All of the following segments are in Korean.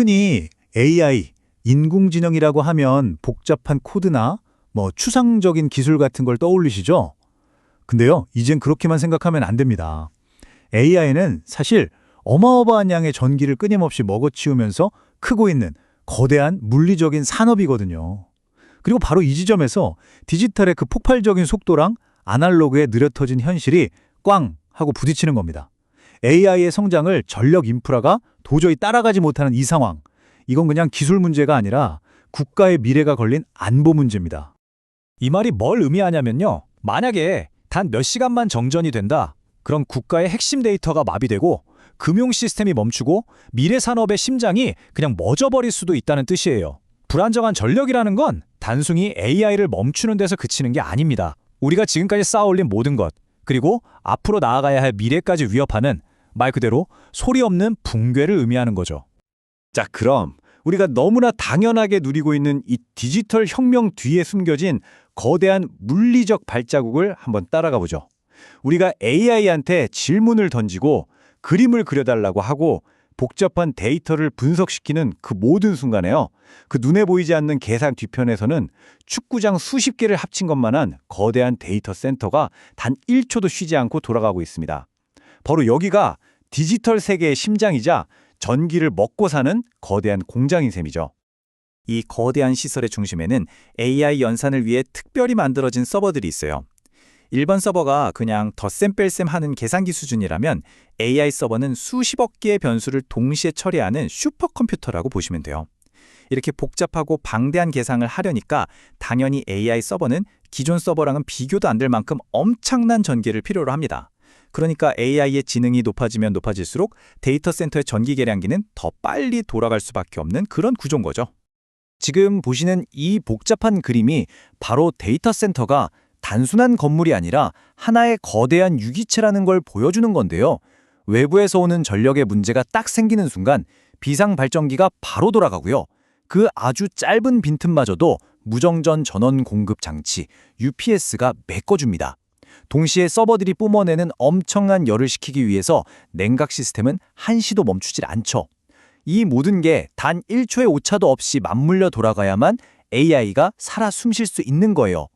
흔히 AI, 인공지능이라고 하면 복잡한 코드나 추상적인 기술 같은 걸 떠올리시죠? 근데요, 이젠 그렇게만 생각하면 안 됩니다. AI는 사실 어마어마한 양의 전기를 끊임없이 먹어치우면서 크고 있는 거대한 물리적인 산업이거든요. 그리고 바로 이 지점에서 디지털의 그 폭발적인 속도랑 아날로그의 느려터진 현실이 꽝 하고 부딪히는 겁니다. AI의 성장을 전력 인프라가 도저히 따라가지 못하는 이 상황. 이건 그냥 기술 문제가 아니라 국가의 미래가 걸린 안보 문제입니다. 이 말이 뭘 의미하냐면요. 만약에 단 몇 시간만 정전이 된다. 그럼 국가의 핵심 데이터가 마비되고 금융 시스템이 멈추고 미래 산업의 심장이 그냥 멎어버릴 수도 있다는 뜻이에요. 불안정한 전력이라는 건 단순히 AI를 멈추는 데서 그치는 게 아닙니다. 우리가 지금까지 쌓아올린 모든 것, 그리고 앞으로 나아가야 할 미래까지 위협하는 말 그대로 소리 없는 붕괴를 의미하는 거죠. 자, 그럼 우리가 너무나 당연하게 누리고 있는 이 디지털 혁명 뒤에 숨겨진 거대한 물리적 발자국을 한번 따라가 보죠. 우리가 AI한테 질문을 던지고 그림을 그려달라고 하고 복잡한 데이터를 분석시키는 그 모든 순간에요. 그 눈에 보이지 않는 계산 뒤편에서는 축구장 수십 개를 합친 것만한 거대한 데이터 센터가 단 1초도 쉬지 않고 돌아가고 있습니다. 바로 여기가 디지털 세계의 심장이자 전기를 먹고 사는 거대한 공장인 셈이죠. 이 거대한 시설의 중심에는 AI 연산을 위해 특별히 만들어진 서버들이 있어요. 일반 서버가 그냥 덧셈 뺄셈 하는 계산기 수준이라면 AI 서버는 수십억 개의 변수를 동시에 처리하는 슈퍼컴퓨터라고 보시면 돼요. 이렇게 복잡하고 방대한 계산을 하려니까 당연히 AI 서버는 기존 서버랑은 비교도 안 될 만큼 엄청난 전기를 필요로 합니다. 그러니까 AI의 지능이 높아지면 높아질수록 데이터 센터의 전기 계량기는 더 빨리 돌아갈 수밖에 없는 그런 구조인 거죠. 지금 보시는 이 복잡한 그림이 바로 데이터 센터가 단순한 건물이 아니라 하나의 거대한 유기체라는 걸 보여주는 건데요. 외부에서 오는 전력의 문제가 딱 생기는 순간 비상 발전기가 바로 돌아가고요. 그 아주 짧은 빈틈마저도 무정전 전원 공급 장치 UPS가 메꿔줍니다. 동시에 서버들이 뿜어내는 엄청난 열을 식히기 위해서 냉각 시스템은 한시도 멈추질 않죠. 이 모든 게 단 1초의 오차도 없이 맞물려 돌아가야만 AI가 살아 숨쉴 수 있는 거예요.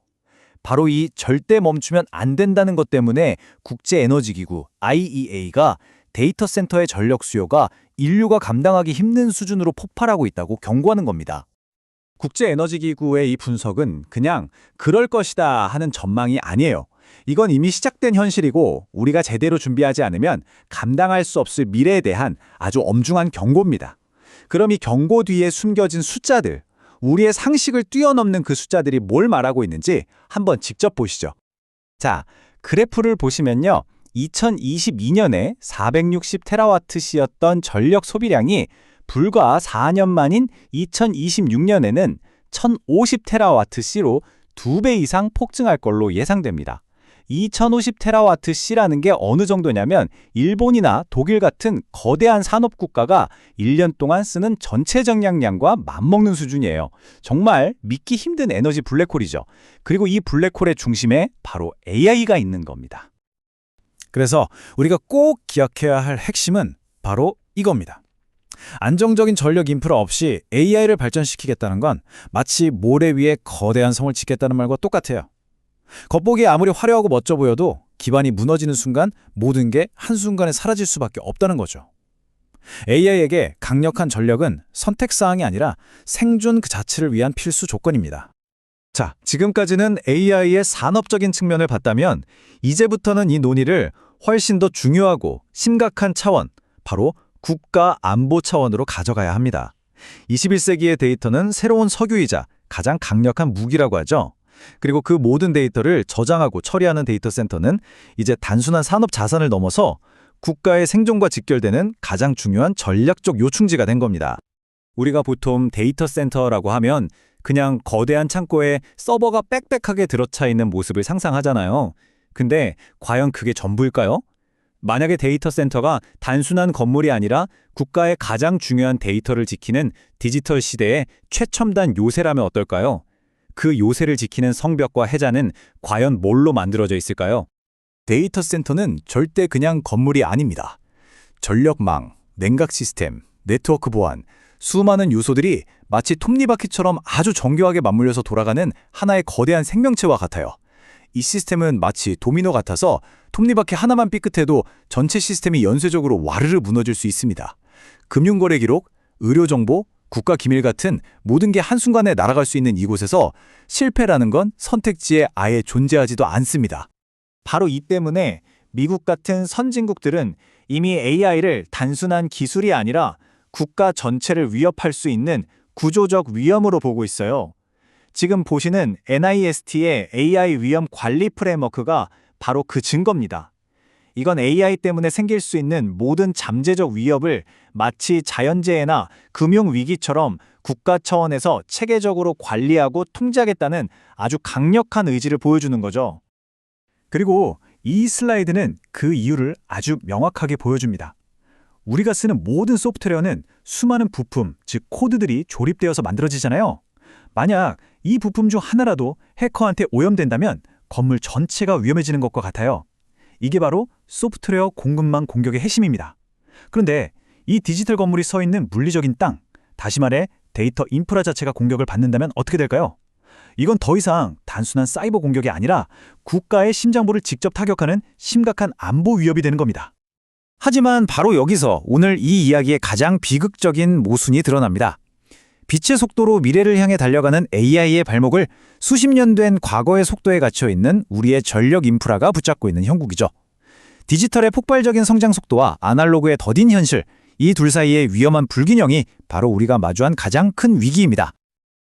바로 이 절대 멈추면 안 된다는 것 때문에 국제에너지기구 IEA가 데이터 센터의 전력 수요가 인류가 감당하기 힘든 수준으로 폭발하고 있다고 경고하는 겁니다. 국제에너지기구의 이 분석은 그냥 그럴 것이다 하는 전망이 아니에요. 이건 이미 시작된 현실이고 우리가 제대로 준비하지 않으면 감당할 수 없을 미래에 대한 아주 엄중한 경고입니다. 그럼 이 경고 뒤에 숨겨진 숫자들, 우리의 상식을 뛰어넘는 그 숫자들이 뭘 말하고 있는지 한번 직접 보시죠. 자, 그래프를 보시면요. 2022년에 460테라와트시였던 전력 소비량이 불과 4년 만인 2026년에는 1050테라와트시로 2배 이상 폭증할 걸로 예상됩니다. 이 1050테라와트시라는 게 어느 정도냐면 일본이나 독일 같은 거대한 산업국가가 1년 동안 쓰는 전체 정량량과 맞먹는 수준이에요. 정말 믿기 힘든 에너지 블랙홀이죠. 그리고 이 블랙홀의 중심에 바로 AI가 있는 겁니다. 그래서 우리가 꼭 기억해야 할 핵심은 바로 이겁니다. 안정적인 전력 인프라 없이 AI를 발전시키겠다는 건 마치 모래 위에 거대한 성을 짓겠다는 말과 똑같아요. 겉보기에 아무리 화려하고 멋져 보여도 기반이 무너지는 순간 모든 게 한순간에 사라질 수밖에 없다는 거죠. AI에게 강력한 전력은 선택사항이 아니라 생존 그 자체를 위한 필수 조건입니다. 자, 지금까지는 AI의 산업적인 측면을 봤다면 이제부터는 이 논의를 훨씬 더 중요하고 심각한 차원, 바로 국가 안보 차원으로 가져가야 합니다. 21세기의 데이터는 새로운 석유이자 가장 강력한 무기라고 하죠. 그리고 그 모든 데이터를 저장하고 처리하는 데이터 센터는 이제 단순한 산업 자산을 넘어서 국가의 생존과 직결되는 가장 중요한 전략적 요충지가 된 겁니다. 우리가 보통 데이터 센터라고 하면 그냥 거대한 창고에 서버가 빽빽하게 들어차 있는 모습을 상상하잖아요. 근데 과연 그게 전부일까요? 만약에 데이터 센터가 단순한 건물이 아니라 국가의 가장 중요한 데이터를 지키는 디지털 시대의 최첨단 요새라면 어떨까요? 그 요새를 지키는 성벽과 해자는 과연 뭘로 만들어져 있을까요? 데이터 센터는 절대 그냥 건물이 아닙니다. 전력망, 냉각 시스템, 네트워크 보안, 수많은 요소들이 마치 톱니바퀴처럼 아주 정교하게 맞물려서 돌아가는 하나의 거대한 생명체와 같아요. 이 시스템은 마치 도미노 같아서 톱니바퀴 하나만 삐끗해도 전체 시스템이 연쇄적으로 와르르 무너질 수 있습니다. 금융거래 기록, 의료정보, 국가기밀 같은 모든 게 한순간에 날아갈 수 있는 이곳에서 실패라는 건 선택지에 아예 존재하지도 않습니다. 바로 이 때문에 미국 같은 선진국들은 이미 AI를 단순한 기술이 아니라 국가 전체를 위협할 수 있는 구조적 위험으로 보고 있어요. 지금 보시는 NIST의 AI 위험 관리 프레임워크가 바로 그 증거입니다. 이건 AI 때문에 생길 수 있는 모든 잠재적 위협을 마치 자연재해나 금융위기처럼 국가 차원에서 체계적으로 관리하고 통제하겠다는 아주 강력한 의지를 보여주는 거죠. 그리고 이 슬라이드는 그 이유를 아주 명확하게 보여줍니다. 우리가 쓰는 모든 소프트웨어는 수많은 부품, 즉 코드들이 조립되어서 만들어지잖아요. 만약 이 부품 중 하나라도 해커한테 오염된다면 건물 전체가 위험해지는 것과 같아요. 이게 바로 소프트웨어 공급망 공격의 핵심입니다. 그런데 이 디지털 건물이 서 있는 물리적인 땅, 다시 말해 데이터 인프라 자체가 공격을 받는다면 어떻게 될까요? 이건 더 이상 단순한 사이버 공격이 아니라 국가의 심장부를 직접 타격하는 심각한 안보 위협이 되는 겁니다. 하지만 바로 여기서 오늘 이 이야기의 가장 비극적인 모순이 드러납니다. 빛의 속도로 미래를 향해 달려가는 AI의 발목을 수십 년 된 과거의 속도에 갇혀 있는 우리의 전력 인프라가 붙잡고 있는 형국이죠. 디지털의 폭발적인 성장 속도와 아날로그의 더딘 현실, 이 둘 사이의 위험한 불균형이 바로 우리가 마주한 가장 큰 위기입니다.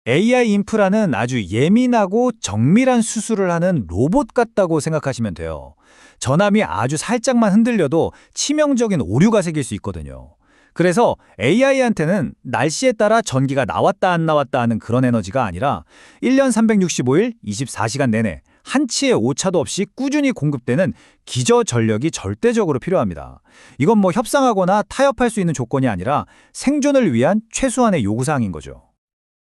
AI 인프라는 아주 예민하고 정밀한 수술을 하는 로봇 같다고 생각하시면 돼요. 전압이 아주 살짝만 흔들려도 치명적인 오류가 생길 수 있거든요. 그래서 AI한테는 날씨에 따라 전기가 나왔다 안 나왔다 하는 그런 에너지가 아니라 1년 365일 24시간 내내 한치의 오차도 없이 꾸준히 공급되는 기저 전력이 절대적으로 필요합니다. 이건 뭐 협상하거나 타협할 수 있는 조건이 아니라 생존을 위한 최소한의 요구사항인 거죠.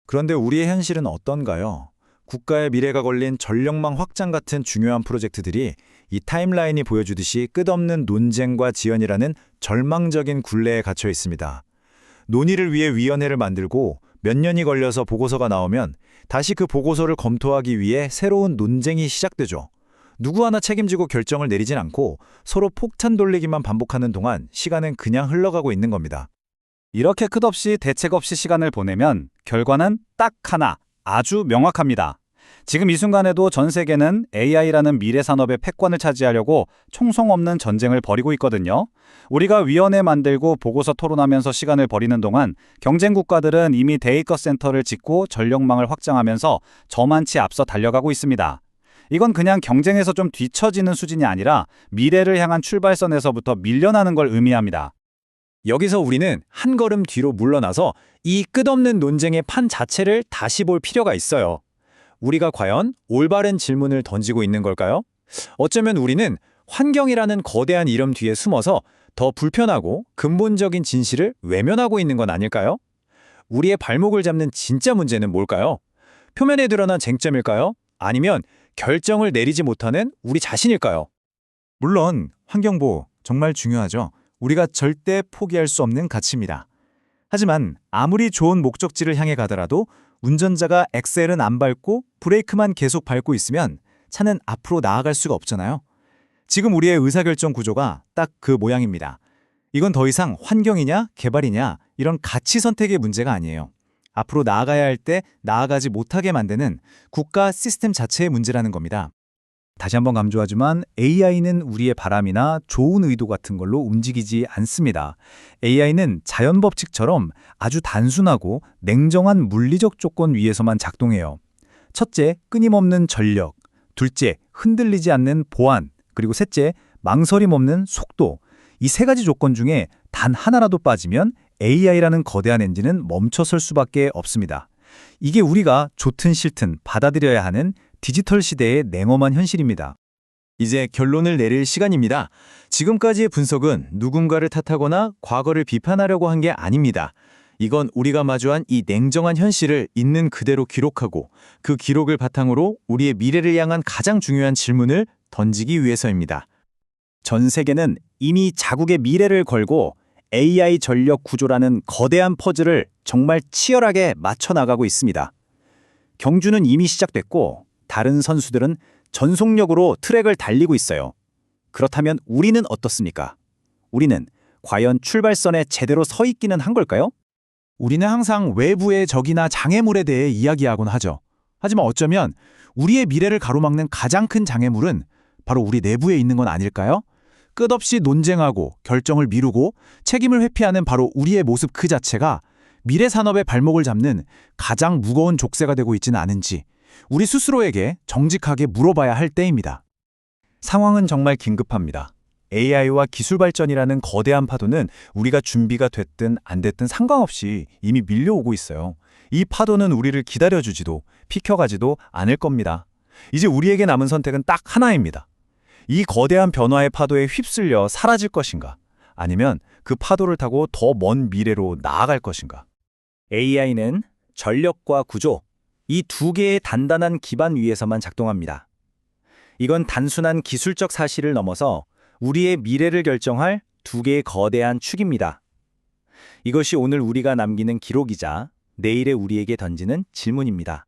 그런데 우리의 현실은 어떤가요? 국가의 미래가 걸린 전력망 확장 같은 중요한 프로젝트들이 이 타임라인이 보여주듯이 끝없는 논쟁과 지연이라는 절망적인 굴레에 갇혀 있습니다. 논의를 위해 위원회를 만들고 몇 년이 걸려서 보고서가 나오면 다시 그 보고서를 검토하기 위해 새로운 논쟁이 시작되죠. 누구 하나 책임지고 결정을 내리진 않고 서로 폭탄 돌리기만 반복하는 동안 시간은 그냥 흘러가고 있는 겁니다. 이렇게 끝없이 대책 없이 시간을 보내면 결과는 딱 하나, 아주 명확합니다. 지금 이 순간에도 전 세계는 AI라는 미래 산업의 패권을 차지하려고 총성 없는 전쟁을 벌이고 있거든요. 우리가 위원회 만들고 보고서 토론하면서 시간을 버리는 동안 경쟁 국가들은 이미 데이터 센터를 짓고 전력망을 확장하면서 저만치 앞서 달려가고 있습니다. 이건 그냥 경쟁에서 좀 뒤처지는 수준이 아니라 미래를 향한 출발선에서부터 밀려나는 걸 의미합니다. 여기서 우리는 한 걸음 뒤로 물러나서 이 끝없는 논쟁의 판 자체를 다시 볼 필요가 있어요. 우리가 과연 올바른 질문을 던지고 있는 걸까요? 어쩌면 우리는 환경이라는 거대한 이름 뒤에 숨어서 더 불편하고 근본적인 진실을 외면하고 있는 건 아닐까요? 우리의 발목을 잡는 진짜 문제는 뭘까요? 표면에 드러난 쟁점일까요? 아니면 결정을 내리지 못하는 우리 자신일까요? 물론 환경보호 정말 중요하죠. 우리가 절대 포기할 수 없는 가치입니다. 하지만 아무리 좋은 목적지를 향해 가더라도 운전자가 엑셀은 안 밟고 브레이크만 계속 밟고 있으면 차는 앞으로 나아갈 수가 없잖아요. 지금 우리의 의사결정 구조가 딱 그 모양입니다. 이건 더 이상 환경이냐 개발이냐 이런 가치 선택의 문제가 아니에요. 앞으로 나아가야 할 때 나아가지 못하게 만드는 국가 시스템 자체의 문제라는 겁니다. 다시 한번 강조하지만 AI는 우리의 바람이나 좋은 의도 같은 걸로 움직이지 않습니다. AI는 자연 법칙처럼 아주 단순하고 냉정한 물리적 조건 위에서만 작동해요. 첫째, 끊임없는 전력. 둘째, 흔들리지 않는 보안. 그리고 셋째, 망설임 없는 속도. 이 세 가지 조건 중에 단 하나라도 빠지면 AI라는 거대한 엔진은 멈춰설 수밖에 없습니다. 이게 우리가 좋든 싫든 받아들여야 하는 디지털 시대의 냉엄한 현실입니다. 이제 결론을 내릴 시간입니다. 지금까지의 분석은 누군가를 탓하거나 과거를 비판하려고 한 게 아닙니다. 이건 우리가 마주한 이 냉정한 현실을 있는 그대로 기록하고 그 기록을 바탕으로 우리의 미래를 향한 가장 중요한 질문을 던지기 위해서입니다. 전 세계는 이미 자국의 미래를 걸고 AI 전력 구조라는 거대한 퍼즐을 정말 치열하게 맞춰 나가고 있습니다. 경주는 이미 시작됐고 다른 선수들은 전속력으로 트랙을 달리고 있어요. 그렇다면 우리는 어떻습니까? 우리는 과연 출발선에 제대로 서 있기는 한 걸까요? 우리는 항상 외부의 적이나 장애물에 대해 이야기하곤 하죠. 하지만 어쩌면 우리의 미래를 가로막는 가장 큰 장애물은 바로 우리 내부에 있는 건 아닐까요? 끝없이 논쟁하고 결정을 미루고 책임을 회피하는 바로 우리의 모습 그 자체가 미래 산업의 발목을 잡는 가장 무거운 족쇄가 되고 있지는 않은지 우리 스스로에게 정직하게 물어봐야 할 때입니다. 상황은 정말 긴급합니다. AI와 기술 발전이라는 거대한 파도는 우리가 준비가 됐든 안 됐든 상관없이 이미 밀려오고 있어요. 이 파도는 우리를 기다려주지도 비켜가지도 않을 겁니다. 이제 우리에게 남은 선택은 딱 하나입니다. 이 거대한 변화의 파도에 휩쓸려 사라질 것인가? 아니면 그 파도를 타고 더 먼 미래로 나아갈 것인가? AI는 전력과 구조, 이 두 개의 단단한 기반 위에서만 작동합니다. 이건 단순한 기술적 사실을 넘어서 우리의 미래를 결정할 두 개의 거대한 축입니다. 이것이 오늘 우리가 남기는 기록이자 내일의 우리에게 던지는 질문입니다.